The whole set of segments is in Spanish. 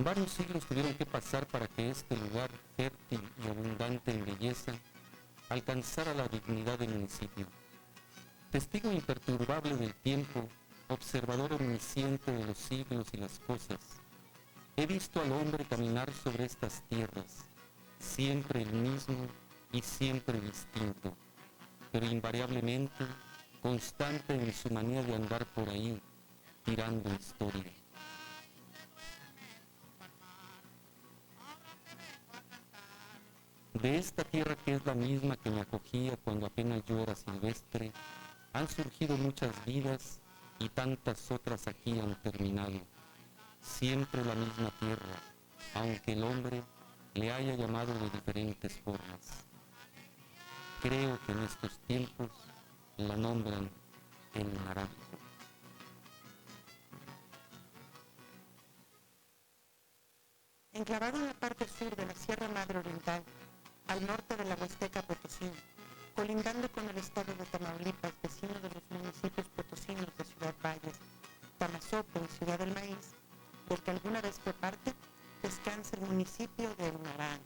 Varios siglos tuvieron que pasar para que este lugar fértil y abundante en belleza alcanzara la dignidad de municipio. Testigo imperturbable del tiempo, observador omnisciente de los siglos y las cosas, he visto al hombre caminar sobre estas tierras, siempre el mismo y siempre distinto, pero invariablemente constante en su manía de andar por ahí, tirando historia. De esta tierra que es la misma que me acogía cuando apenas yo era silvestre, han surgido muchas vidas y tantas otras aquí han terminado. Siempre la misma tierra, aunque el hombre le haya llamado de diferentes formas. Creo que en estos tiempos la nombran el naranjo. Enclavado en la parte sur de la Sierra Madre Oriental, al norte de la Huasteca Potosina, colindando con el estado de Tamaulipas, vecino de los municipios potosinos de Ciudad Valles, Tamazopo y Ciudad del Maíz, del que alguna vez fue parte, descansa el municipio de Unarán.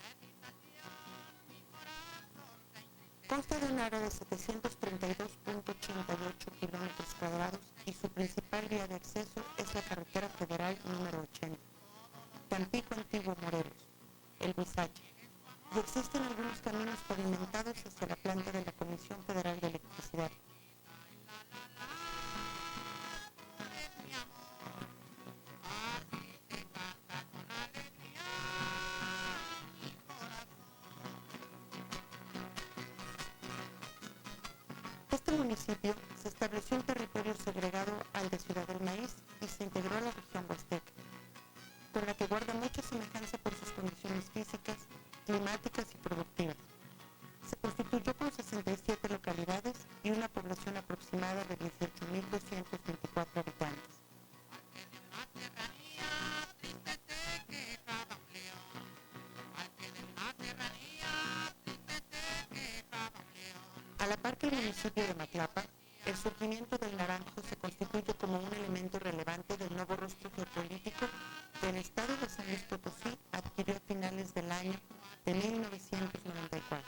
Consta de un área de 732.88 kilómetros cuadrados y su principal vía de acceso es la carretera federal número 80, Tampico Antiguo Morelos, el Huizache, y existen algunos caminos pavimentados hacia la planta de la Comisión Federal de Electricidad. Este municipio se estableció en territorio segregado al de Ciudad del Maíz y se integró a la región huasteca, con la que guarda mucha semejanza por sus condiciones físicas, climáticas y productivas. Se constituyó con 67 localidades y una población aproximada de 18.224 habitantes. A la par que el municipio de Matlapa, el surgimiento del naranjo se constituye como un elemento relevante del nuevo rostro geopolítico del estado de San Luis Potosí adquirió a finales del año de 1994.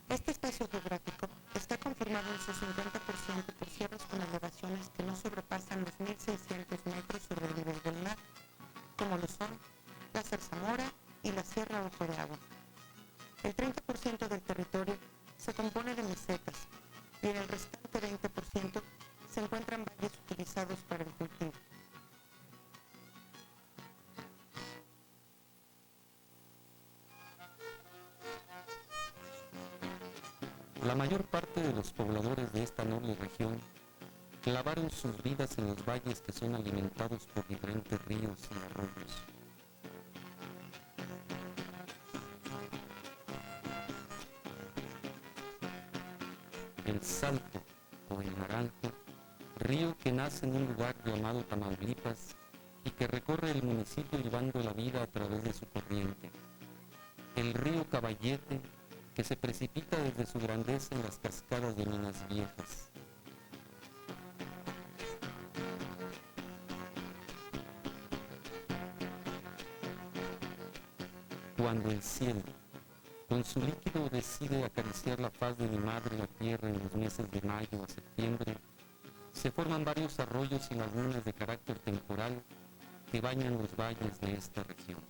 Este espacio geográfico está conformado en su 50% por sierras con elevaciones que no sobrepasan los 1.600 metros sobre el nivel del mar, como lo son la Zarzamora y la Sierra Ojo de Agua. El 30% del territorio se compone de mesetas y en el restante 20% se encuentran valles utilizados para el cultivo. La mayor parte de los pobladores de esta noble región clavaron sus vidas en los valles que son alimentados por diferentes ríos y arroyos. El Salto, o el Naranjo, río que nace en un lugar llamado Tamaulipas y que recorre el municipio llevando la vida a través de su corriente. El río Caballete, que se precipita desde su grandeza en las cascadas de Minas Viejas. Cuando el cielo, con su líquido decide acariciar la faz de mi madre la tierra en los meses de mayo a septiembre, se forman varios arroyos y lagunas de carácter temporal que bañan los valles de esta región.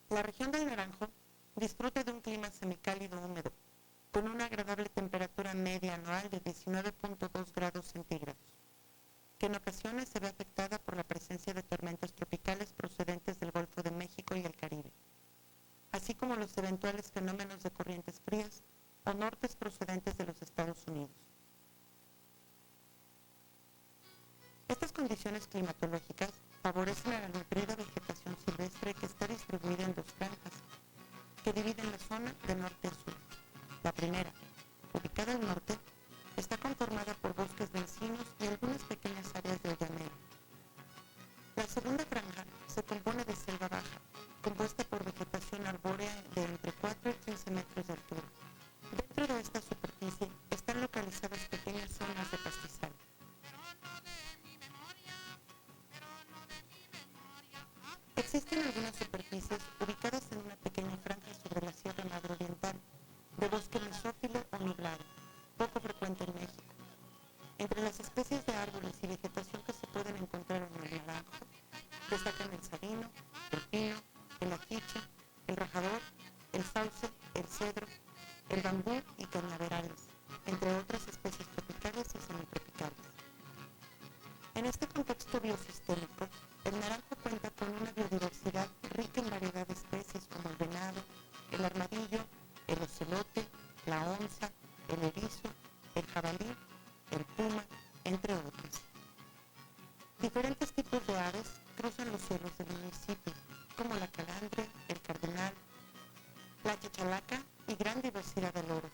La región del Naranjo disfruta de un clima semicálido húmedo, con una agradable temperatura media anual de 19.2 grados centígrados, que en ocasiones se ve afectada por la presencia de tormentas tropicales procedentes del Golfo de México y el Caribe, así como los eventuales fenómenos de corrientes frías o nortes procedentes de los Estados Unidos. Estas condiciones climatológicas favorecen a la nutrida vegetación silvestre que está distribuida en dos franjas, que dividen la zona de norte a sur. La primera, ubicada al norte, está conformada por bosques de encinos y algunas pequeñas áreas de oyamel. La segunda franja se localizadas pequeñas zonas de pastizal. Existen algunas superficies ubicadas en una pequeña franja sobre la Sierra Madre Oriental, de bosque mesófilo o nublado, poco frecuente en México. Entre las especies de árboles y vegetación que se pueden encontrar en el naranjo, destacan el sabino, el pino, el ajiche, el rajador, el sauce, el cedro, el bambú y cañaverales, entre otras especies tropicales y semitropicales. En este contexto biosistémico, el naranjo cuenta con una biodiversidad rica en variedad de especies como el venado, el armadillo, el ocelote, la onza, el erizo, el jabalí, el puma, entre otros. Diferentes tipos de aves cruzan los cielos del municipio, como la calandria, el cardenal, la chachalaca y gran diversidad de loros.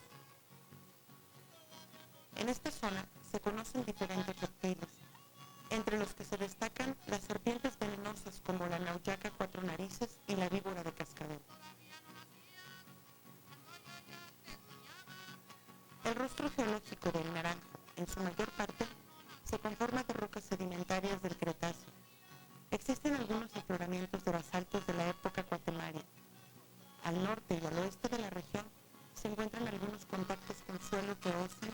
En esta zona se conocen diferentes reptiles, entre los que se destacan las serpientes venenosas como la nauyaca cuatro narices y la víbora de cascabel. El rostro geológico del naranjo, en su mayor parte, se conforma de rocas sedimentarias del Cretáceo. Existen algunos afloramientos de basaltos de la época cuaternaria. Al norte y al oeste de la región se encuentran algunos contactos con suelo geógeno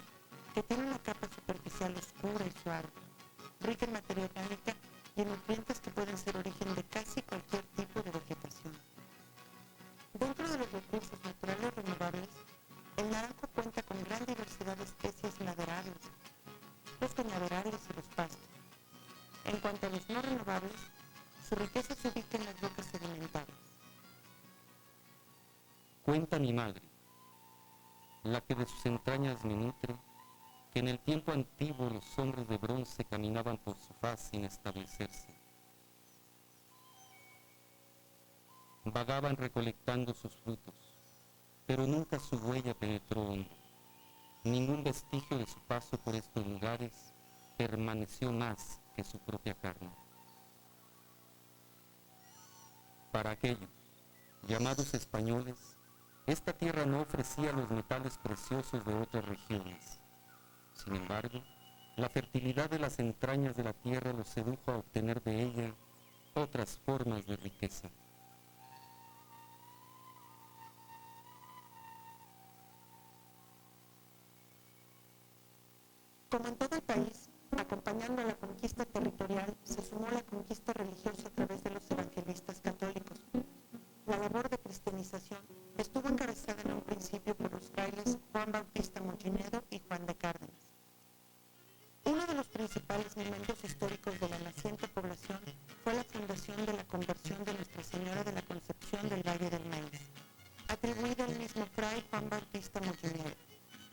que tiene una capa superficial oscura y suave, rica en materia orgánica y en nutrientes que pueden ser origen de casi cualquier tipo de vegetación. Dentro de los recursos naturales renovables, el naranjo cuenta con gran diversidad de especies maderables, los cañaverales y los pastos. En cuanto a los no renovables, su riqueza se ubica en las rocas sedimentarias. Cuenta mi madre, la que de sus entrañas me nutre, que en el tiempo antiguo los hombres de bronce caminaban por su faz sin establecerse. Vagaban recolectando sus frutos, pero nunca su huella penetró hondo. Ningún vestigio de su paso por estos lugares permaneció más que su propia carne. Para aquellos, llamados españoles, esta tierra no ofrecía los metales preciosos de otras regiones. Sin embargo, la fertilidad de las entrañas de la tierra los sedujo a obtener de ella otras formas de riqueza. Como en todo el país, acompañando a la conquista territorial, se sumó la conquista religiosa a través de los evangelistas católicos. La labor de cristianización estuvo encabezada en un principio por los frailes Juan Bautista Mollinedo y Juan de Cárdenas. Uno de los principales momentos históricos de la naciente población fue la fundación de la conversión de Nuestra Señora de la Concepción del Valle del Maíz, atribuida al mismo fray Juan Bautista Mollinedo.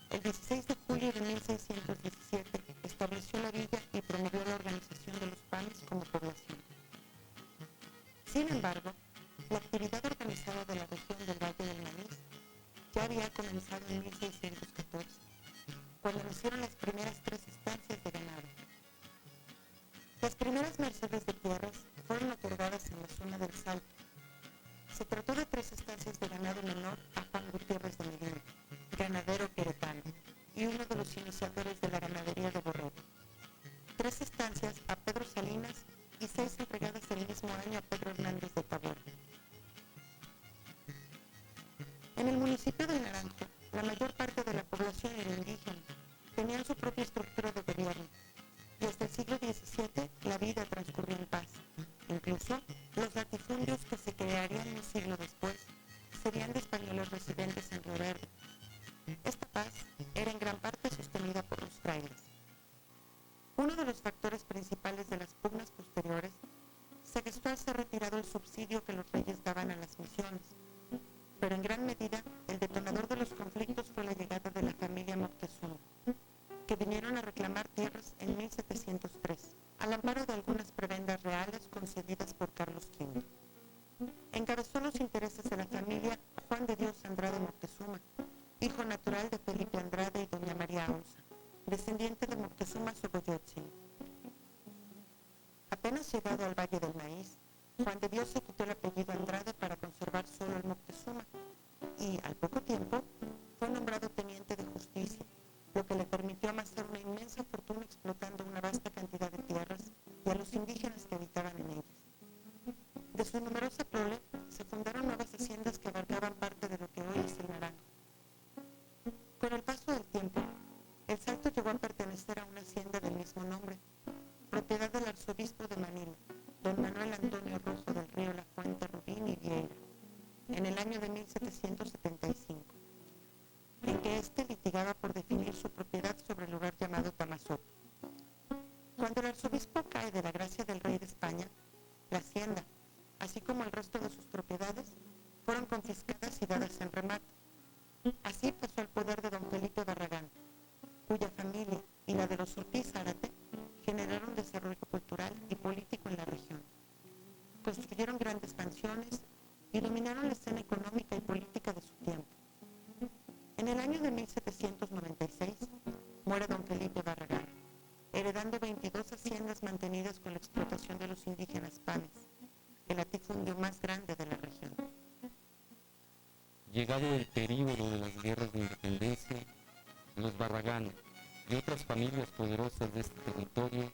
El 16 de julio de 1617 estableció la villa y promovió la organización de los panes como población. Sin embargo, la actividad organizada de la región del Valle del Maíz ya había comenzado en 1614, cuando nacieron las primeras 3 estancias de ganado. Las primeras mercedes de tierras fueron otorgadas en la zona del Salto. Se trató de 3 estancias de ganado menor a Juan Gutiérrez de Medina, ganadero queretano, y uno de los iniciadores de la ganadería de Borrego. 3 estancias a Pedro Salinas y 6 entregadas el mismo año a Pedro Hernández de Tabor. En el municipio de Naranjo, la mayor parte de la población era indígena, tenían su propia estructura de gobierno, y hasta el siglo XVII la vida transcurrió en paz. Incluso los latifundios que se crearían un siglo después serían de españoles residentes en Río Verde. Esta paz era en gran parte sostenida por los frailes. Uno de los factores principales de las pugnas posteriores se gestó al ser retirado el subsidio que los reyes daban a las misiones, pero en gran medida el detonador de los conflictos fue la llegada de la familia Moctezuma, que vinieron a reclamar tierras en 1703, al amparo de algunas prebendas reales concedidas por Carlos V. Encabezó los intereses de la familia Juan de Dios Andrade Moctezuma, hijo natural de Felipe Andrade y doña María Onza, descendiente de Moctezuma Xocoyotzin. Apenas llegado al Valle del Maíz, Juan de Dios se quitó el apellido Andrade para conservar solo el Moctezuma y, al poco tiempo, fue nombrado teniente de justicia, lo que le permitió permitió amasar una inmensa fortuna explotando una vasta cantidad de tierras y a los indígenas que habitaban en ellas. De su numerosa prole se fundaron nuevas haciendas que abarcaban parte de lo que hoy es el Naranjo. Con el paso del tiempo, el Salto llegó a pertenecer a una hacienda del mismo nombre, propiedad del arzobispo de Manila, don Manuel Antonio Rojo del Río La Fuente Rubín y Vieira, en el año de 1775, en que éste litigaba por definir su propiedad sobre el lugar llamado Tamazopo. Cuando el arzobispo cae de la gracia del rey de España, la hacienda, así como el resto de sus propiedades, fueron confiscadas y dadas en remate. Así pasó al poder de don Felipe Barragán, cuya familia y la de los Ortiz Zárate generaron desarrollo cultural y político en la región. Construyeron grandes mansiones y dominaron la escena económica y política de su tiempo. En el año de 1796 muere don Felipe Barragán, heredando 22 haciendas mantenidas con la explotación de los indígenas panes, el latifundio más grande de la región. Llegado el período de las guerras de independencia, los Barragán y otras familias poderosas de este territorio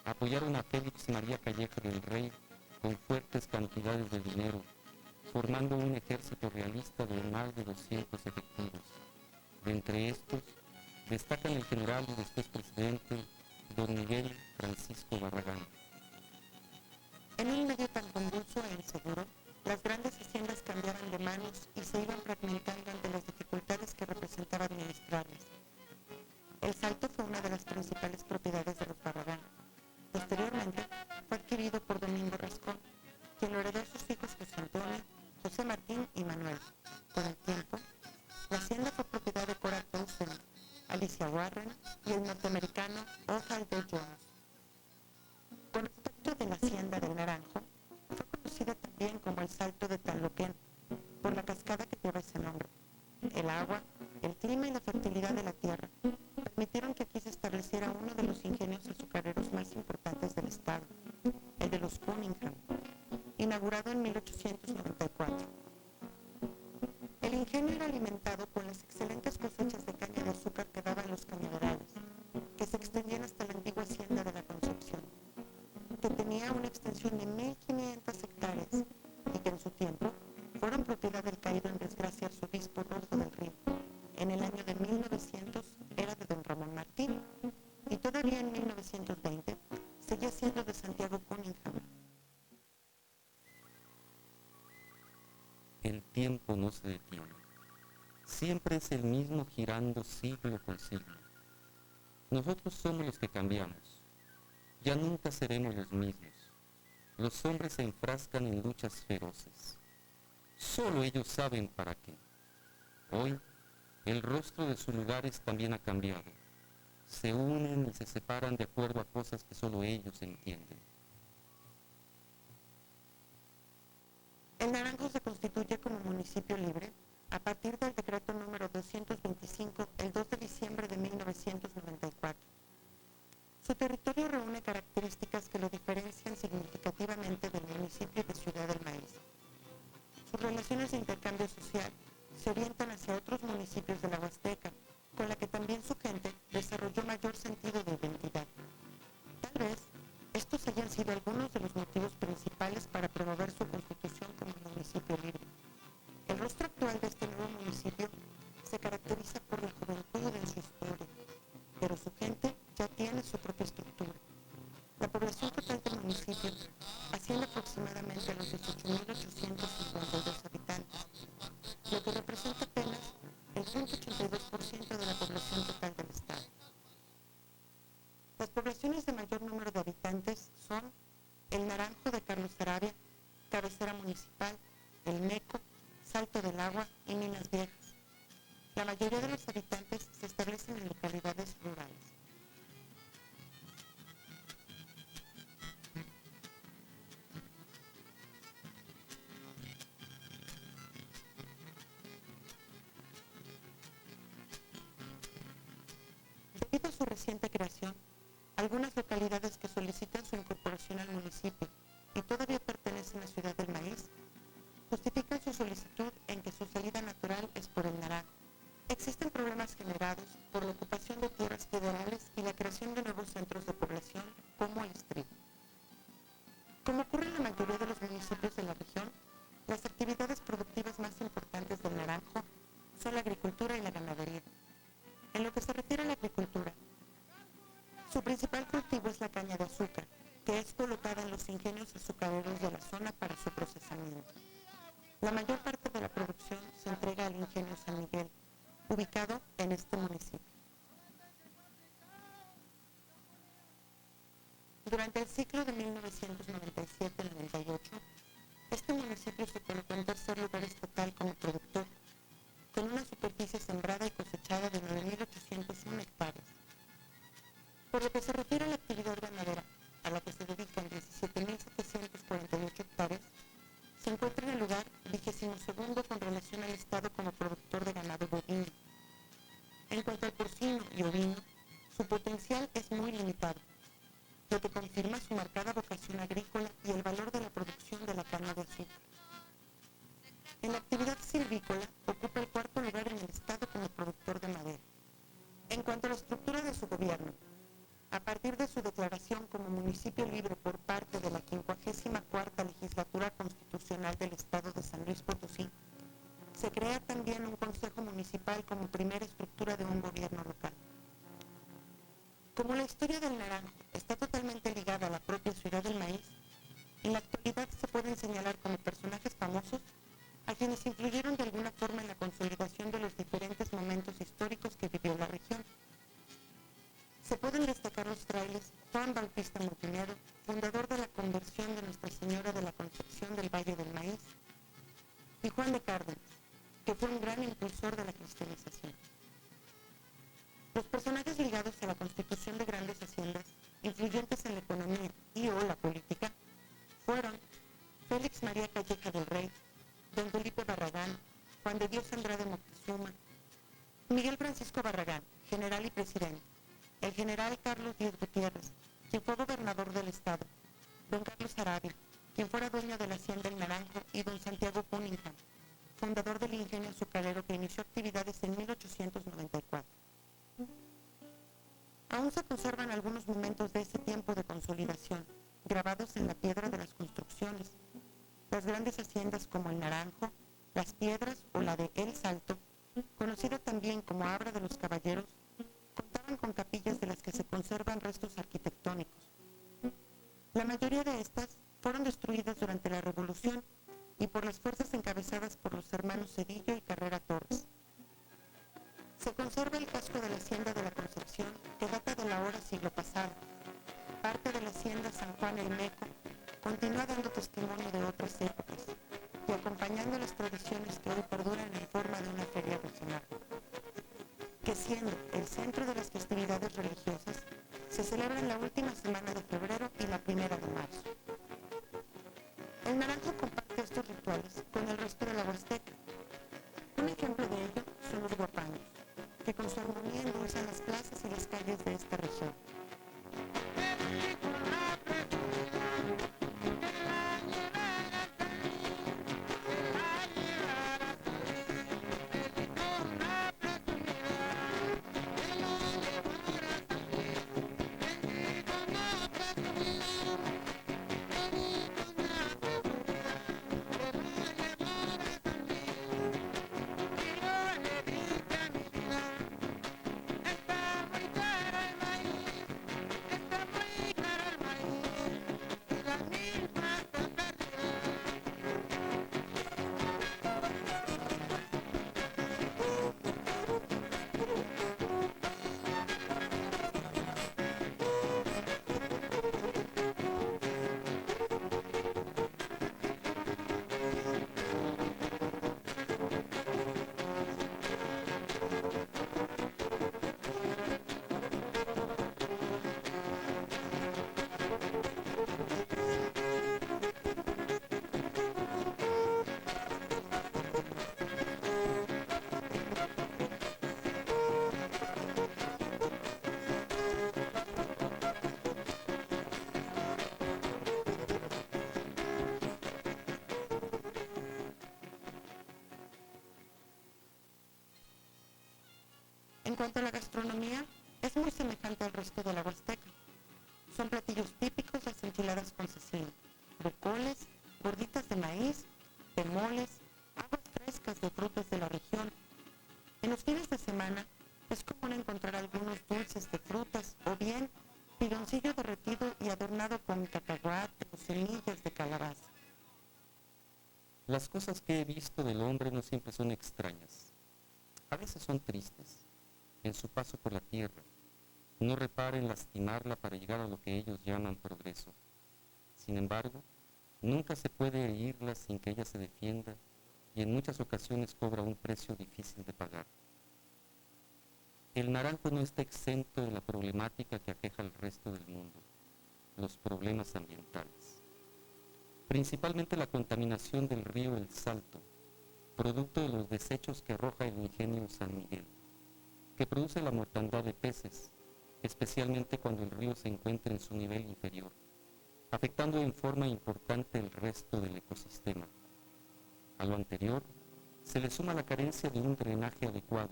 apoyaron a Félix María Calleja del Rey con fuertes cantidades de dinero, formando un ejército realista de más de 200 efectivos. De entre estos, destacan el general y después presidente, don Miguel Francisco Barragán. En un medio tan convulso e inseguro, las grandes haciendas cambiaban de manos y se iban fragmentando ante las dificultades que representaba administrarlas. El Salto fue una de las principales propiedades de los Barragán. Posteriormente, fue adquirido por Domingo Rascón, quien lo heredó a sus hijos José Antonio, José Martín y Manuel. Con el tiempo, la hacienda fue propiedad de Cora Townsend, Alicia Warren y el norteamericano Oswald Jones. Con respecto de la hacienda del Naranjo, fue conocida también como el Salto de Tanloquén, por la cascada que lleva ese nombre. El agua, el clima y la fertilidad de la tierra permitieron que aquí se estableciera uno de los ingenios azucareros más importantes del estado, el de los Cunningham, inaugurado en 1894. El ingenio era alimentado con las excelentes cosechas de caña de azúcar que daban los cañaverales, que se extendían hasta la antigua hacienda de la Concepción, que tenía una extensión de 1.500 hectáreas y que en su tiempo fueron propiedad del caído en desgracia arzobispo Rojo del Río. En el año de 1900 era de don Ramón Martín y todavía en 1920 seguía siendo de Santiago Cunningham. El tiempo no se detiene. Siempre es el mismo girando siglo con siglo. Nosotros somos los que cambiamos. Ya nunca seremos los mismos. Los hombres se enfrascan en luchas feroces. Solo ellos saben para qué. Hoy, el rostro de sus lugares también ha cambiado. Se unen y se separan de acuerdo a cosas que solo ellos entienden. El Naranjo se constituye como municipio libre a partir del decreto número 225 el 2 de diciembre de 1994. Su territorio reúne características que lo diferencian significativamente del municipio de Ciudad del Maíz. Sus relaciones de intercambio social se orientan hacia otros municipios de la Huasteca, con la que también su gente desarrolló mayor sentido de identidad. Tal vez estos hayan sido algunos de los motivos principales para promover su constitución como municipio libre. El rostro actual de este nuevo municipio se caracteriza por la juventud en su historia, pero su gente ya tiene su propia estructura. La población total del municipio asciende aproximadamente a los 18.852 habitantes, lo que representa apenas el 0.82% de la población total del estado. Las poblaciones de mayor número de habitantes son El Naranjo de Carlos Sarabia, cabecera municipal, El Neco, Salto del Agua y Minas Viejas. La mayoría de los habitantes se establecen en localidades rurales. Debido a su reciente creación, algunas localidades que solicitan su incorporación al municipio y todavía pertenecen a Ciudad del Maíz, justifican su solicitud en que su salida natural es por el Naranjo. Existen problemas generados por la ocupación de tierras federales y la creación de nuevos centros de población, como el Strip. Como ocurre en la mayoría de los municipios de la región, las actividades productivas más importantes del Naranjo son la agricultura y la ganadería. En lo que se refiere a la agricultura, su principal cultivo es la caña de azúcar, que es colocada en los ingenios azucareros de la zona para su procesamiento. La mayor parte de la producción se entrega al ingenio San Miguel, ubicado en este municipio. Durante el ciclo de 1997-98, este municipio se colocó en tercer lugar estatal como productor, con una superficie sembrada y cosechada de 9.801 hectáreas. Por lo que se refiere a la actividad ganadera, a la que se dedican 17.748 hectáreas, se encuentra en el lugar 22º con relación al Estado como productor de ganado bovino. En cuanto al porcino y ovino, su potencial es muy limitado, lo que confirma su marcada vocación agrícola y el valor de la producción de la caña de azúcar. En la actividad silvícola, ocupa el cuarto lugar en el Estado como productor de madera. En cuanto a la estructura de su gobierno, a partir de su declaración como municipio libre por parte de la 54ª Legislatura Constitucional del Estado de San Luis Potosí, se crea también un Consejo Municipal como primera estructura de un gobierno local. Como la historia del Naranjo está totalmente ligada a la propia ciudad del maíz, en la actualidad se pueden señalar como personajes famosos a quienes influyeron de alguna forma en la consolidación de los diferentes momentos históricos que vivió la región. Se pueden destacar los frailes Juan Bautista Montinero, fundador de la conversión de Nuestra Señora de la Concepción del Valle del Maíz, y Juan de Cárdenas, que fue un gran impulsor de la cristianización. Los personajes ligados a la constitución de grandes haciendas, influyentes en la economía y o la política, fueron Félix María Calleja del Rey, don Felipe Barragán, Juan de Dios Andrade Moctezuma, Miguel Francisco Barragán, general y presidente, el general Carlos Díaz Gutiérrez, quien fue gobernador del estado, don Carlos Arabia, quien fuera dueño de la hacienda El Naranjo, y don Santiago Cunningham, fundador del ingenio azucarero que inició actividades en 1894. Aún se conservan algunos momentos de ese tiempo de consolidación, grabados en la piedra de las construcciones. Las grandes haciendas como El Naranjo, Las Piedras o la de El Salto, conocida también como Abra de los Caballeros, contaban con capillas de las que se conservan restos arquitectónicos. La mayoría de estas fueron destruidas durante la Revolución y por las fuerzas encabezadas por los hermanos Cedillo y Carrera Torres. Se conserva el casco de la Hacienda de la Concepción, que data de la hora siglo pasado. Parte de la Hacienda San Juan el Meco continúa dando testimonio de otras épocas y acompañando las tradiciones que hoy perduran en forma de una feria regional, que siendo el centro de las festividades religiosas, se celebra en la última semana de febrero y la primera de marzo. El Naranjo comparte estos rituales con el resto de la Huasteca. Un ejemplo de ello son los guapanguos, que con su armonía endulzan las plazas y las calles de esta región. En cuanto a la gastronomía, es muy semejante al resto de la Huasteca. Son platillos típicos las enchiladas con cecina, bocoles, gorditas de maíz, temoles, aguas frescas de frutas de la región. En los fines de semana es común encontrar algunos dulces de frutas o bien piloncillo derretido y adornado con cacahuate o semillas de calabaza. Las cosas que he visto del hombre no siempre son extrañas. A veces son tristes. En su paso por la tierra, no repara en lastimarla para llegar a lo que ellos llaman progreso. Sin embargo, nunca se puede herirla sin que ella se defienda y en muchas ocasiones cobra un precio difícil de pagar. El naranjo no está exento de la problemática que aqueja al resto del mundo, los problemas ambientales. Principalmente la contaminación del río El Salto, producto de los desechos que arroja el ingenio San Miguel, que produce la mortandad de peces, especialmente cuando el río se encuentra en su nivel inferior, afectando en forma importante el resto del ecosistema. A lo anterior, se le suma la carencia de un drenaje adecuado,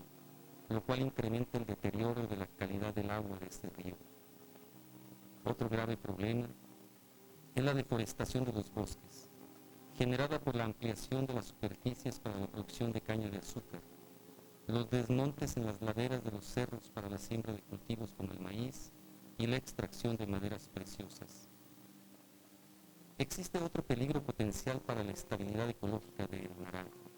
lo cual incrementa el deterioro de la calidad del agua de este río. Otro grave problema es la deforestación de los bosques, generada por la ampliación de las superficies para la producción de caña de azúcar, los desmontes en las laderas de los cerros para la siembra de cultivos como el maíz y la extracción de maderas preciosas. Existe otro peligro potencial para la estabilidad ecológica del naranjo: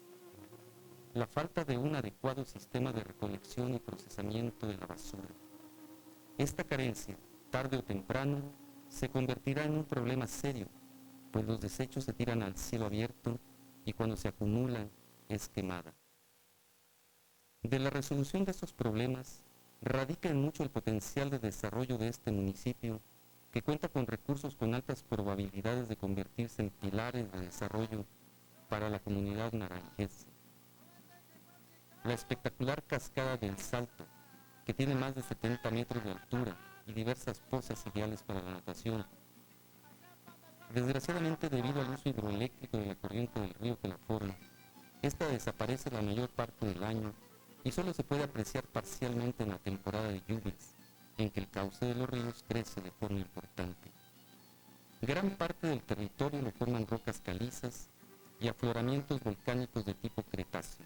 la falta de un adecuado sistema de recolección y procesamiento de la basura. Esta carencia, tarde o temprano, se convertirá en un problema serio, pues los desechos se tiran al cielo abierto y cuando se acumulan es quemada. De la resolución de estos problemas radica en mucho el potencial de desarrollo de este municipio, que cuenta con recursos con altas probabilidades de convertirse en pilares de desarrollo para la comunidad naranjense. La espectacular cascada del Salto, que tiene más de 70 metros de altura y diversas pozas ideales para la natación. Desgraciadamente, debido al uso hidroeléctrico de la corriente del río que la forma, esta desaparece la mayor parte del año y solo se puede apreciar parcialmente en la temporada de lluvias, en que el cauce de los ríos crece de forma importante. Gran parte del territorio lo forman rocas calizas y afloramientos volcánicos de tipo Cretáceo.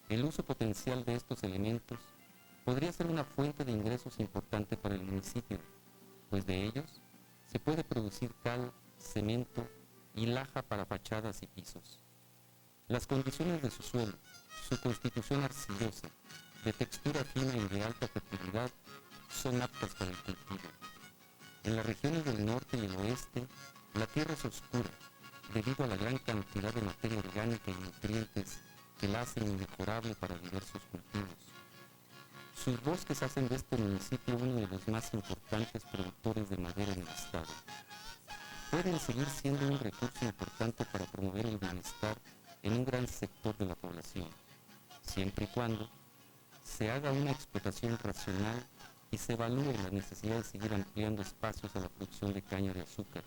El uso potencial de estos elementos podría ser una fuente de ingresos importante para el municipio, pues de ellos se puede producir cal, cemento y laja para fachadas y pisos. Las condiciones de su suelo, su constitución arcillosa, de textura fina y de alta fertilidad, son aptas para el cultivo. En las regiones del norte y el oeste, la tierra es oscura, debido a la gran cantidad de materia orgánica y nutrientes que la hacen inmejorable para diversos cultivos. Sus bosques hacen de este municipio uno de los más importantes productores de madera en el estado. Pueden seguir siendo un recurso importante para promover el bienestar en un gran sector de la población, siempre y cuando se haga una explotación racional y se evalúe la necesidad de seguir ampliando espacios a la producción de caña de azúcar,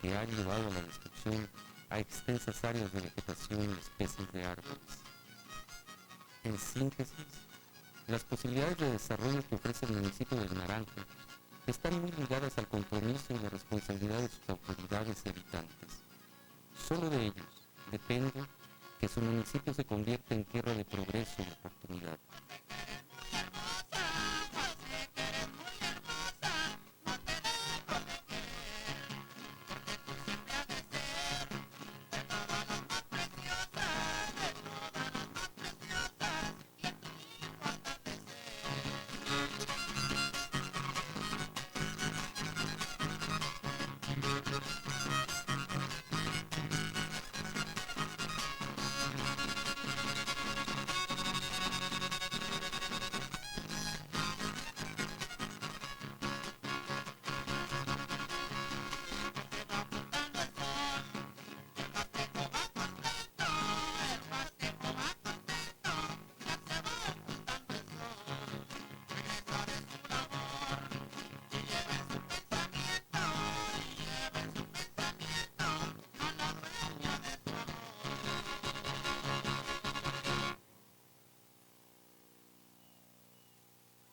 que ha llevado a la destrucción a extensas áreas de vegetación y especies de árboles. En síntesis, las posibilidades de desarrollo que ofrece el municipio del Naranjo están muy ligadas al compromiso y la responsabilidad de sus autoridades y habitantes. Solo de ellos depende que su municipio se convierta en tierra de progreso y oportunidad.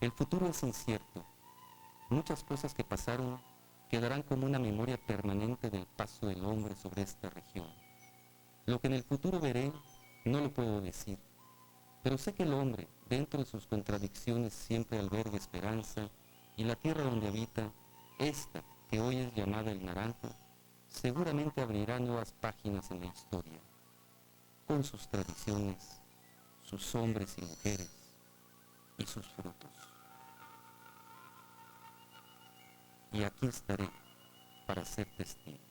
El futuro es incierto. Muchas cosas que pasaron quedarán como una memoria permanente del paso del hombre sobre esta región. Lo que en el futuro veré no lo puedo decir, pero sé que el hombre, dentro de sus contradicciones, siempre alberga esperanza, y la tierra donde habita, esta que hoy es llamada el Naranjo, seguramente abrirá nuevas páginas en la historia, con sus tradiciones, sus hombres y mujeres y sus frutos. Y aquí estaré para ser testigo.